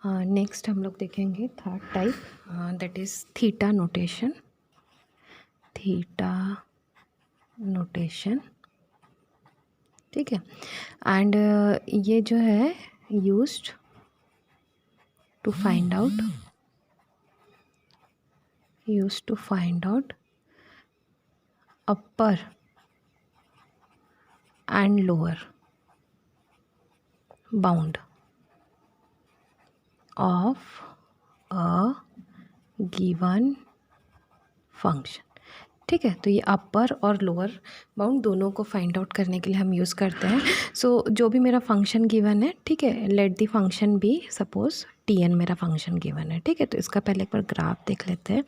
Next हम लोग देखेंगे third type, that is theta notation. Theta notation, ठीक है। एंड ये जो है used to find out upper and lower bound of a given function, ठीक है। तो ये अपर और लोअर बाउंड दोनों को फाइंड आउट करने के लिए हम यूज़ करते हैं। सो जो भी मेरा फंक्शन गिवन है, ठीक है, let the function be suppose T N मेरा फंक्शन गिवन है, ठीक है। तो इसका पहले एक बार ग्राफ देख लेते हैं।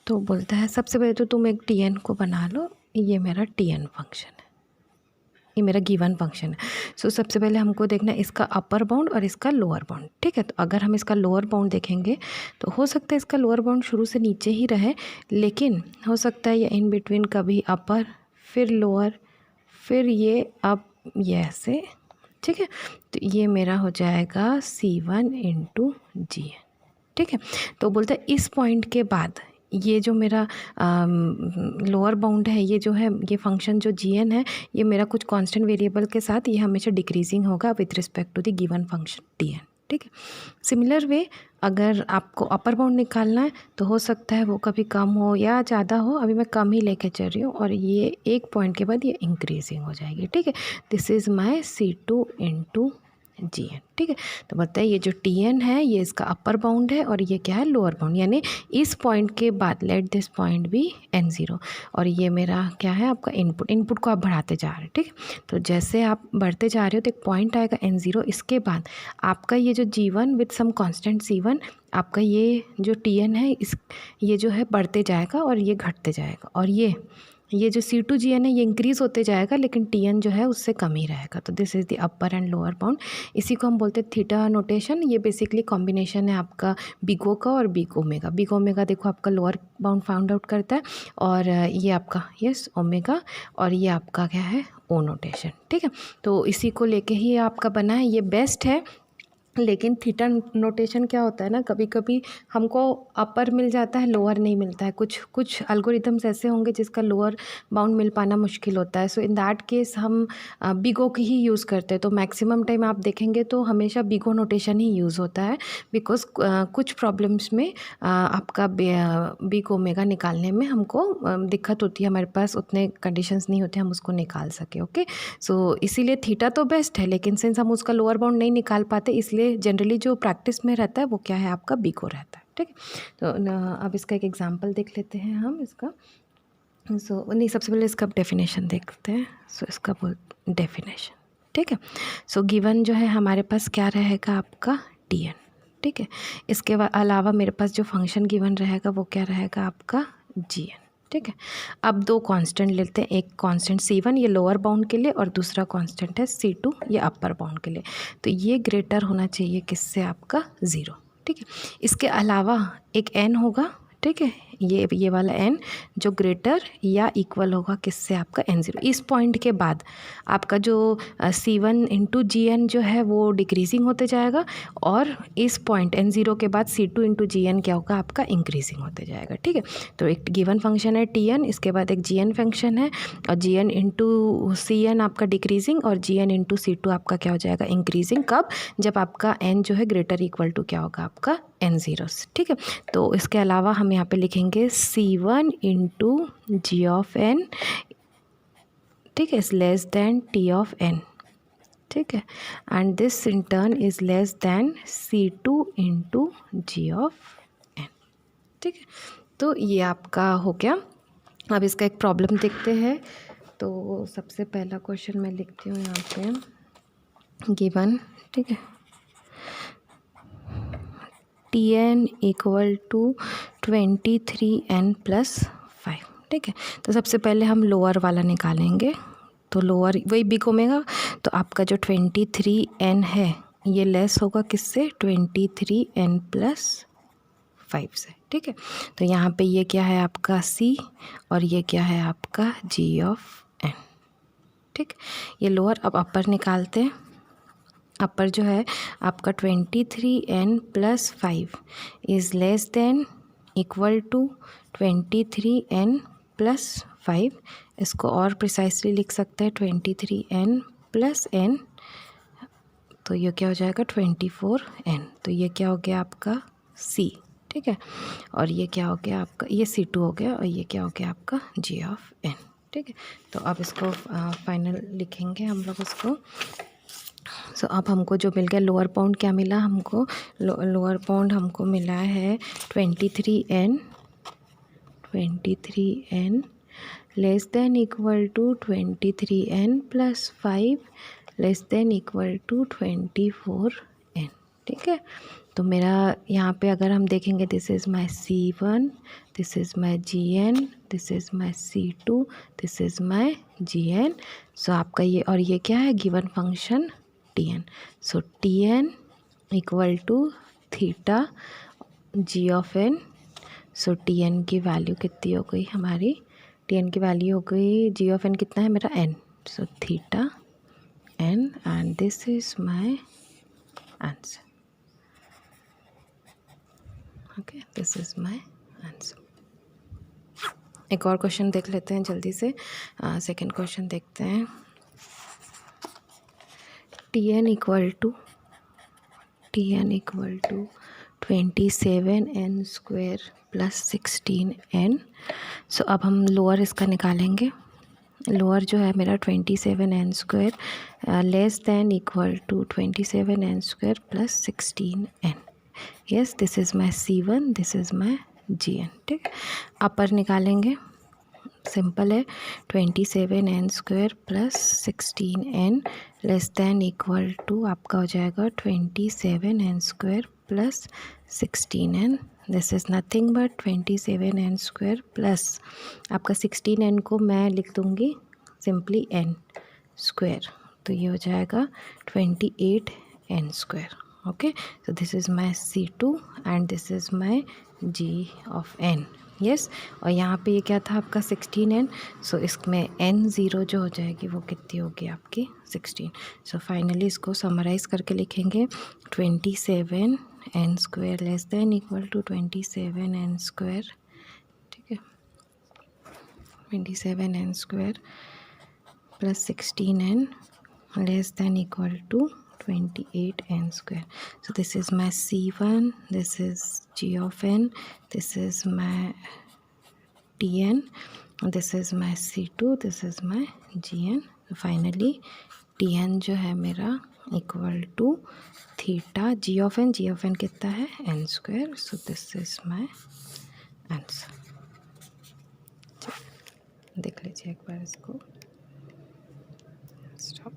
तो बोलता है सबसे पहले तो तुम एक टी.एन को बना लो, ये मेरा टी.एन फंक्शन है, ये मेरा गिवन फंक्शन है। सो सबसे पहले हमको देखना है इसका अपर बाउंड और इसका लोअर बाउंड, ठीक है। तो अगर हम इसका लोअर बाउंड देखेंगे तो हो सकता है इसका लोअर बाउंड शुरू से नीचे ही रहे, लेकिन हो सकता है ये इन बिटवीन कभी अपर फिर लोअर फिर ये अप, ये ऐसे, ठीक है। तो ये मेरा हो जाएगा C1 इंटू जी, ठीक है। तो बोलते हैं इस पॉइंट के बाद ये जो मेरा लोअर बाउंड है, ये जो है ये फंक्शन जो gn है, ये मेरा कुछ कांस्टेंट वेरिएबल के साथ ये हमेशा डिक्रीजिंग होगा with respect to the given function tn, ठीक है। सिमिलर वे अगर आपको अपर बाउंड निकालना है तो हो सकता है वो कभी कम हो या ज़्यादा हो, अभी मैं कम ही लेके चल रही हूँ, और ये एक पॉइंट के बाद ये इंक्रीजिंग हो जाएगी, ठीक है। This is my C2 into gn, ठीक है। तो बताइए ये जो tn है ये इसका अपर बाउंड है और ये क्या है, लोअर बाउंड, यानी इस पॉइंट के बाद let this point B n0, और ये मेरा क्या है, आपका इनपुट को आप बढ़ाते जा रहे हैं, ठीक है। तो जैसे आप बढ़ते जा रहे हो तो एक पॉइंट आएगा n0, इसके बाद आपका ये जो g1 with some constant c1, आपका ये जो tn है ये जो है बढ़ते जाएगा और ये घटते जाएगा, और ये जो C2 gn है ये इंक्रीज़ होते जाएगा, लेकिन tn जो है उससे कम ही रहेगा। तो this is the upper and lower bound, इसी को हम बोलते हैं थीटा नोटेशन। ये बेसिकली कॉम्बिनेशन है आपका बिग ओ का और बिग ओमेगा। बिग ओमेगा देखो आपका लोअर बाउंड फाउंड आउट करता है, और ये आपका यस ओमेगा, और ये आपका क्या है, ओ नोटेशन, ठीक है। तो इसी को लेके ही आपका बना है, ये बेस्ट है। लेकिन थीटा नोटेशन क्या होता है ना, कभी कभी हमको अपर मिल जाता है, लोअर नहीं मिलता है। कुछ एल्गोरिथम्स ऐसे होंगे जिसका लोअर बाउंड मिल पाना मुश्किल होता है। सो इन दैट केस हम बिगो की ही यूज़ करते हैं। तो मैक्सिमम टाइम आप देखेंगे तो हमेशा बिगो नोटेशन ही यूज़ होता है, बिकॉज कुछ प्रॉब्लम्स में आपका बिग ओमेगा निकालने में हमको दिक्कत होती है, हमारे पास उतने कंडीशंस नहीं होते हम उसको निकाल सके, ओके। सो इसीलिए थीटा तो बेस्ट है, लेकिन सिंस हम उसका लोअर बाउंड नहीं निकाल पाते, इसलिए जनरली जो प्रैक्टिस में रहता है वो क्या है, आपका बिगो रहता है, ठीक है। तो अब इसका एक एग्जांपल देख लेते हैं हम इसका। नहीं, सबसे पहले इसका डेफिनेशन देखते हैं। इसका बोल डेफिनेशन, ठीक है। गिवन जो है हमारे पास क्या रहेगा, आपका tn, ठीक है। इसके अलावा मेरे पास जो फंक्शन गिवन रहेगा वो क्या रहेगा, आपका gn, ठीक है। अब दो कांस्टेंट लेते हैं, एक कांस्टेंट C1 ये लोअर बाउंड के लिए, और दूसरा कांस्टेंट है C2 ये अपर बाउंड के लिए। तो ये ग्रेटर होना चाहिए किससे, आपका 0, ठीक है। इसके अलावा एक n होगा, ठीक है, ये वाला n जो ग्रेटर या इक्वल होगा किससे, आपका n0। इस पॉइंट के बाद आपका जो C1 इंटू gn जो है वो डिक्रीजिंग होते जाएगा, और इस पॉइंट n0 के बाद C2 इंटू gn क्या होगा, आपका इंक्रीजिंग होते जाएगा, ठीक है। तो एक गिवन फंक्शन है tn, इसके बाद एक gn फंक्शन है, और gn इंटू cn आपका डिक्रीजिंग, और gn इंटू C2 आपका क्या हो जाएगा, इंक्रीजिंग। कब, जब आपका n जो है ग्रेटर इक्वल टू क्या होगा, आपका n0, ठीक है। तो इसके अलावा हम यहाँ पे लिखेंगे C1 into G of n, ठीक है, is less than t of n, ठीक है, and this in turn is less than C2 into G of n, ठीक है। तो ये आपका हो गया। अब इसका एक प्रॉब्लम देखते हैं। तो सबसे पहला क्वेश्चन मैं लिखती हूँ यहाँ पे, गिवन, ठीक है, tn equal to 23n plus 5, ठीक है। तो सबसे पहले हम लोअर वाला निकालेंगे। तो लोअर वही बिग ओमेगा, तो आपका जो 23n है ये लेस होगा किससे, 23n प्लस 5 से, ठीक है। तो यहाँ पे ये क्या है, आपका C, और ये क्या है, आपका g ऑफ n, ठीक। ये लोअर, अब अपर निकालते हैं। अपर जो है आपका 23n + 5 is less than equal to 23n + 5। इसको और प्रिसाइसली लिख सकते हैं 23n + n, तो ये क्या हो जाएगा 24n। तो ये क्या हो गया आपका C, ठीक है। और ये क्या हो गया आपका, ये C2 हो गया, और ये क्या हो गया आपका G(n), ठीक है। तो अब इसको फाइनल लिखेंगे हम लोग इसको। सो अब हमको जो मिल गया लोअर बाउंड क्या मिला हमको, लोअर बाउंड हमको मिला है 23n less than equal to 23n + 5 less than equal to 24n, ठीक है। तो मेरा यहाँ पे अगर हम देखेंगे, this is my C1, this is my Gn, this is my C2, this is my Gn। So आपका ये, और ये क्या है, given function Tn। So Tn equal to theta G(n). So Tn की वैल्यू कितनी हो गई हमारी, Tn की वैल्यू हो गई, G(n) कितना है मेरा n, so theta n, and this is my answer. Okay, this is my answer. एक और क्वेश्चन देख लेते हैं जल्दी से। सेकंड क्वेश्चन देखते हैं। Tn equal to 27n² + 16n। सो अब हम लोअर इसका निकालेंगे। लोअर जो है मेरा 27n² less than equal to 27n² + 16n। Yes, this is my C1, this is my Gn, ठीक। अपर निकालेंगे, सिंपल है, 27n² + 16n less than equal to आपका हो जाएगा 27n² + 16n। This is nothing but 27n² plus आपका 16n को मैं लिख दूँगी सिंपली n², तो ये हो जाएगा 28n²। Okay, so this is my C2 and this is my G(n). Yes, और यहाँ पे ये क्या था आपका 16n, सो इसमें n0 जो हो जाएगी वो कितनी होगी आपकी 16। सो फाइनली इसको समराइज़ करके लिखेंगे 27n² less than equal to 27n², ठीक है, 27n² + 16n less than equal to 28n². So this is my C1, this is G(n), this is my Tn, this is my C2, this is my Gn. Finally Tn जो है मेरा equal to theta G(n) कितना है n². So this is my answer. देख लीजिए एक बार इसको, stop.